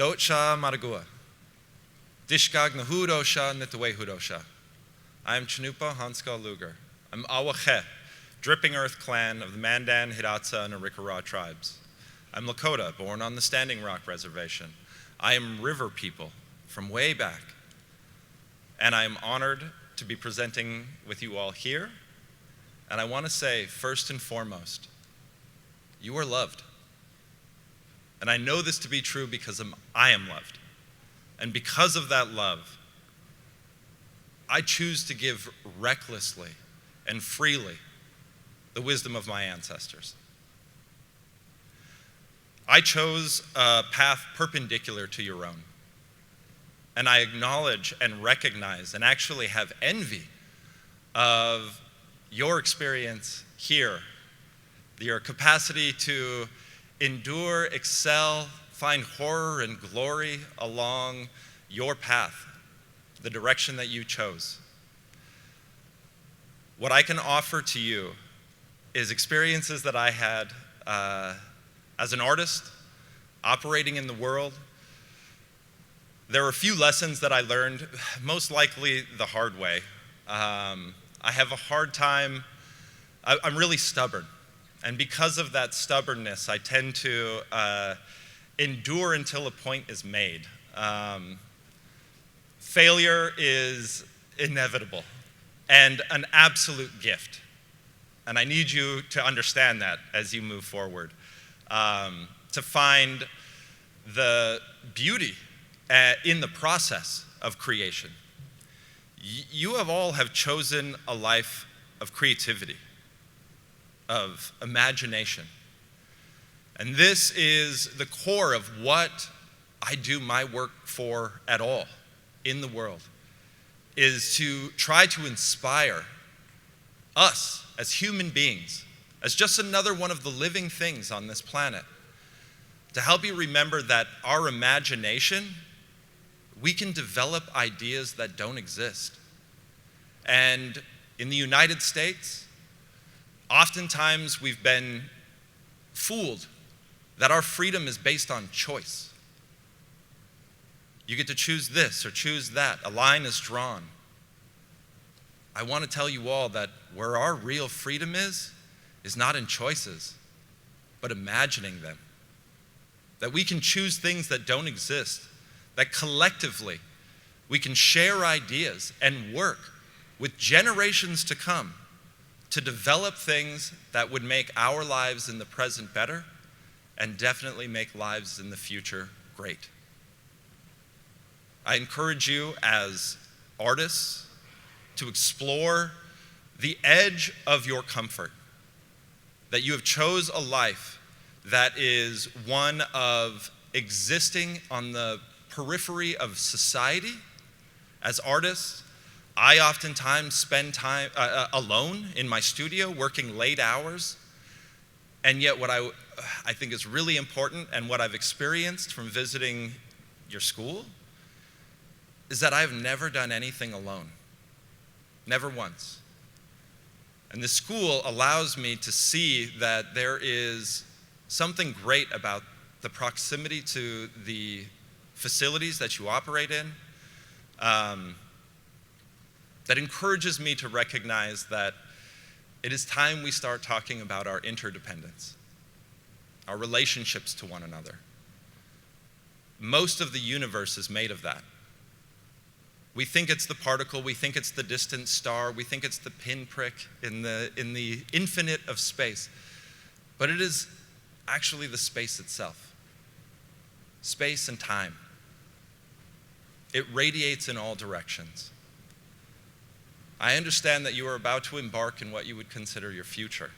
Dotcha Maragua. Dishkag Nahudosha Nitawehudosha. I am Cannupa, Hanska, Luger. I'm Awache, Dripping Earth clan of the Mandan, Hidatsa, and Arikara tribes. I'm Lakota, born on the Standing Rock Reservation. I am river people from way back. And I am honored to be presenting with you all here. And I want to say, first and foremost, you are loved. And I know this to be true because I am loved. And because of that love, I choose to give recklessly and freely the wisdom of my ancestors. I chose a path perpendicular to your own. And I acknowledge and recognize and actually have envy of your experience here, your capacity to endure, excel, find horror and glory along your path, the direction that you chose. What I can offer to you is experiences that I had as an artist, operating in the world. There were a few lessons that I learned, most likely the hard way. I have a hard time, I'm really stubborn. And because of that stubbornness, I tend to endure until a point is made. Failure is inevitable and an absolute gift. And I need you to understand that as you move forward, to find the beauty in the process of creation. You all have chosen a life of creativity, of imagination. And this is the core of what I do my work for at all in the world, is to try to inspire us as human beings, as just another one of the living things on this planet, to help you remember that our imagination, we can develop ideas that don't exist. And in the United States, oftentimes we've been fooled that our freedom is based on choice. You get to choose this or choose that. A line is drawn. I want to tell you all that where our real freedom is not in choices, but imagining them. That we can choose things that don't exist, that collectively we can share ideas and work with generations to come to develop things that would make our lives in the present better and definitely make lives in the future great. I encourage you as artists to explore the edge of your comfort, that you have chose a life that is one of existing on the periphery of society. As artists, I oftentimes spend time alone in my studio working late hours, and yet what I think is really important and what I've experienced from visiting your school is that I've never done anything alone, never once. And the school allows me to see that there is something great about the proximity to the facilities that you operate in, that encourages me to recognize that it is time we start talking about our interdependence, our relationships to one another. Most of the universe is made of that. We think it's the particle, we think it's the distant star, we think it's the pinprick in the infinite of space. But it is actually the space itself. Space and time. It radiates in all directions. I understand that you are about to embark in what you would consider your future.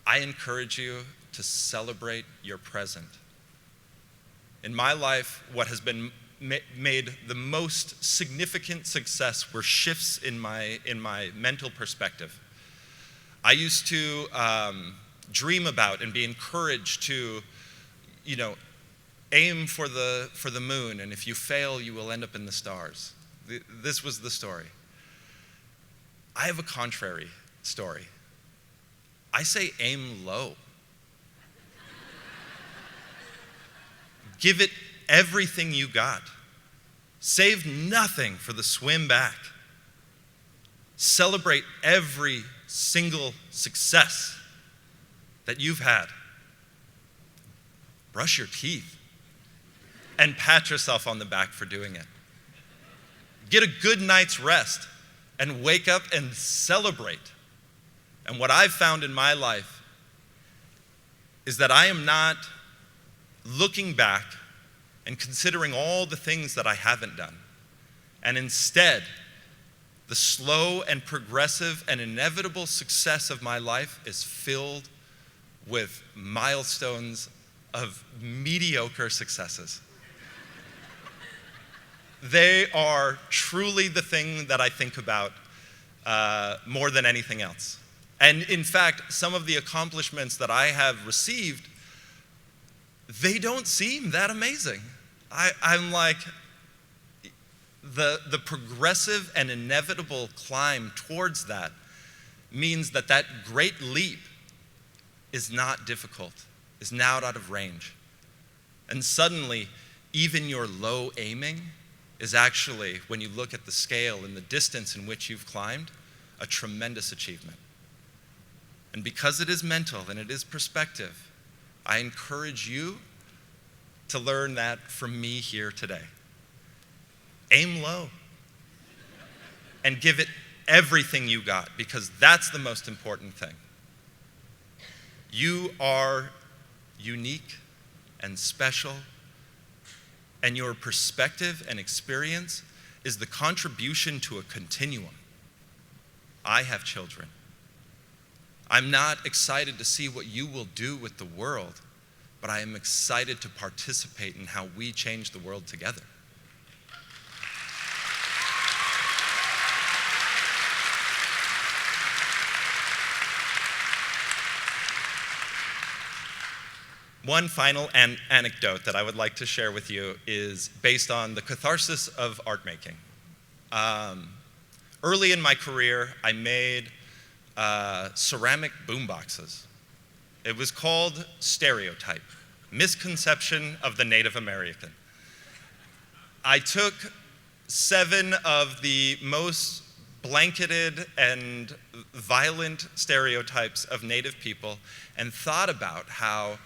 I encourage you to celebrate your present. In my life, what has been made the most significant success were shifts in my mental perspective. I used to dream about and be encouraged to, aim for the moon, and if you fail, you will end up in the stars. This was the story. I have a contrary story. I say aim low. Give it everything you got. Save nothing for the swim back. Celebrate every single success that you've had. Brush your teeth and pat yourself on the back for doing it. Get a good night's rest and wake up and celebrate. And what I've found in my life is that I am not looking back and considering all the things that I haven't done. And instead, the slow and progressive and inevitable success of my life is filled with milestones of mediocre successes. They are truly the thing that I think about more than anything else. And in fact, some of the accomplishments that I have received, they don't seem that amazing. I'm like, the progressive and inevitable climb towards that means that that great leap is not difficult, is now out of range. And suddenly, even your low aiming is actually, when you look at the scale and the distance in which you've climbed, a tremendous achievement. And because it is mental and it is perspective, I encourage you to learn that from me here today. Aim low and give it everything you got, because that's the most important thing. You are unique and special, and your perspective and experience is the contribution to a continuum. I have children. I'm not excited to see what you will do with the world, but I am excited to participate in how we change the world together. One final anecdote that I would like to share with you is based on the catharsis of art making. Early in my career, I made ceramic boomboxes. It was called Stereotype, Misconception of the Native American. I took 7 of the most blanketed and violent stereotypes of Native people and thought about how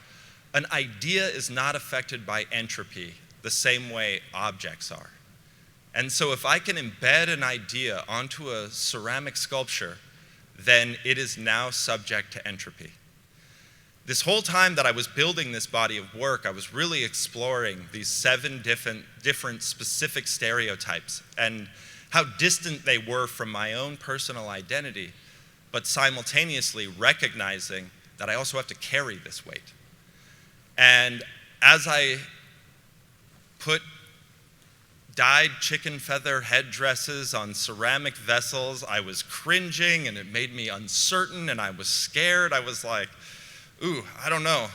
an idea is not affected by entropy the same way objects are. And so if I can embed an idea onto a ceramic sculpture, then it is now subject to entropy. This whole time that I was building this body of work, I was really exploring these 7 different specific stereotypes and how distant they were from my own personal identity, but simultaneously recognizing that I also have to carry this weight. And as I put dyed chicken feather headdresses on ceramic vessels, I was cringing and it made me uncertain and I was scared. I was like, ooh, I don't know.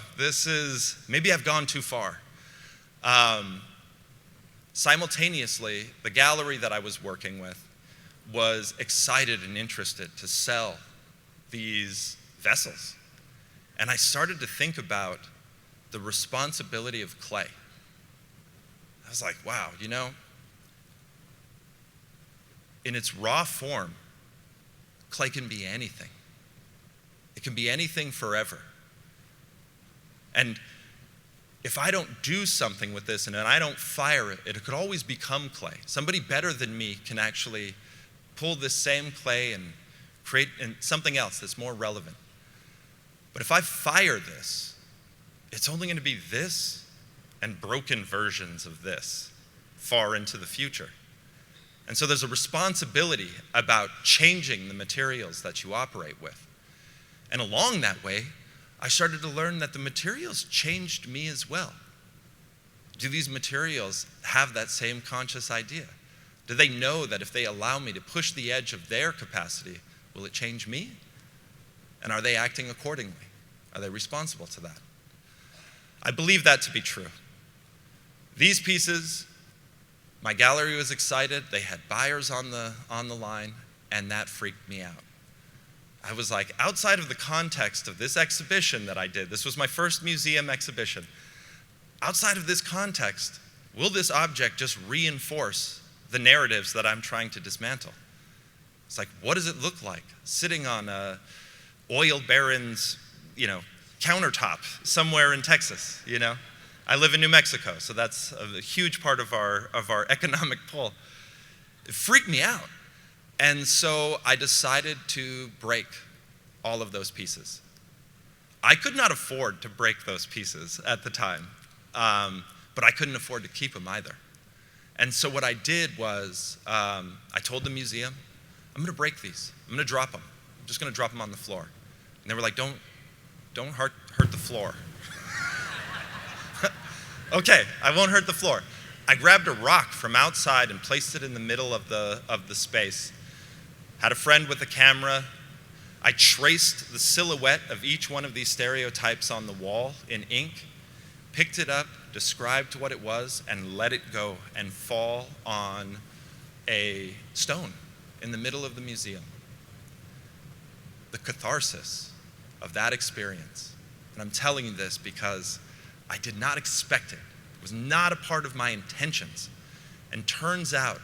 Maybe I've gone too far. Simultaneously, the gallery that I was working with was excited and interested to sell these vessels. And I started to think about the responsibility of clay. I was like, wow, in its raw form, clay can be anything. It can be anything forever. And if I don't do something with this and I don't fire it, it could always become clay. Somebody better than me can actually pull this same clay and create something else that's more relevant. But if I fire this, it's only going to be this and broken versions of this far into the future. And so there's a responsibility about changing the materials that you operate with. And along that way, I started to learn that the materials changed me as well. Do these materials have that same conscious idea? Do they know that if they allow me to push the edge of their capacity, will it change me? And are they acting accordingly? Are they responsible to that? I believe that to be true. These pieces, my gallery was excited. They had buyers on the line, and that freaked me out. I was like, outside of the context of this exhibition that I did, this was my first museum exhibition, outside of this context, will this object just reinforce the narratives that I'm trying to dismantle? It's like, what does it look like sitting on a oil baron's, countertop somewhere in Texas, I live in New Mexico, so that's a huge part of our economic pull. It freaked me out. And so I decided to break all of those pieces. I could not afford to break those pieces at the time, but I couldn't afford to keep them either. And so what I did was, I told the museum, I'm gonna break these. I'm gonna drop them. I'm just gonna drop them on the floor. And they were like, don't hurt the floor. Okay, I won't hurt the floor. I grabbed a rock from outside and placed it in the middle of the space. Had a friend with a camera. I traced the silhouette of each one of these stereotypes on the wall in ink, picked it up, described what it was, and let it go and fall on a stone in the middle of the museum. The catharsis of that experience, and I'm telling you this because I did not expect it. It was not a part of my intentions. And turns out,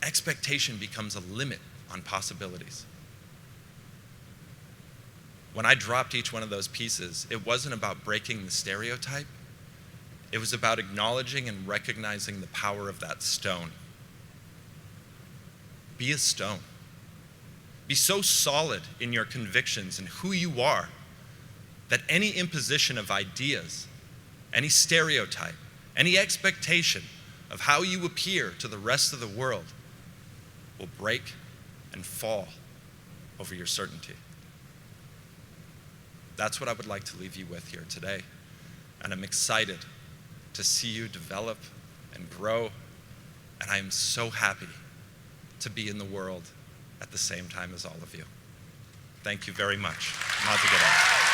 expectation becomes a limit on possibilities. When I dropped each one of those pieces, it wasn't about breaking the stereotype. It was about acknowledging and recognizing the power of that stone. Be a stone. Be so solid in your convictions and who you are that any imposition of ideas, any stereotype, any expectation of how you appear to the rest of the world will break and fall over your certainty. That's what I would like to leave you with here today. And I'm excited to see you develop and grow. And I am so happy to be in the world at the same time as all of you. Thank you very much. Madhugada.